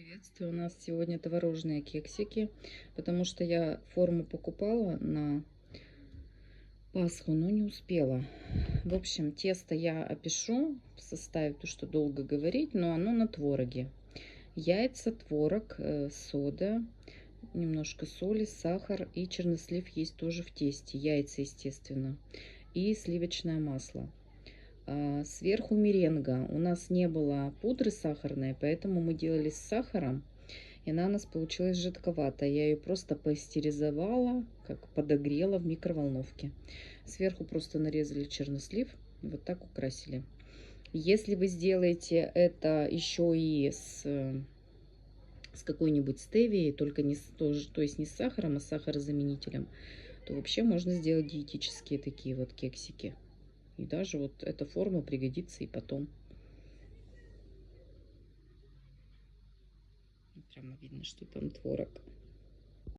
Приветствую! У нас сегодня творожные кексики, потому что я форму покупала на Пасху, но не успела. В общем, тесто я опишу в составе, то что долго говорить, но оно на твороге. Яйца, творог, сода, немножко соли, сахар и чернослив есть тоже в тесте. Яйца, естественно, и сливочное масло. Сверху меренга. У нас не было пудры сахарной, поэтому мы делали с сахаром. И она у нас получилась жидковатая. Я ее просто пастеризовала, как подогрела в микроволновке. Сверху просто нарезали чернослив и вот так украсили. Если вы сделаете это еще и с какой-нибудь стевией, только не то есть не с сахаром, а с сахарозаменителем, то вообще можно сделать диетические такие вот кексики. И даже вот эта форма пригодится и потом. Прямо видно, что там творог.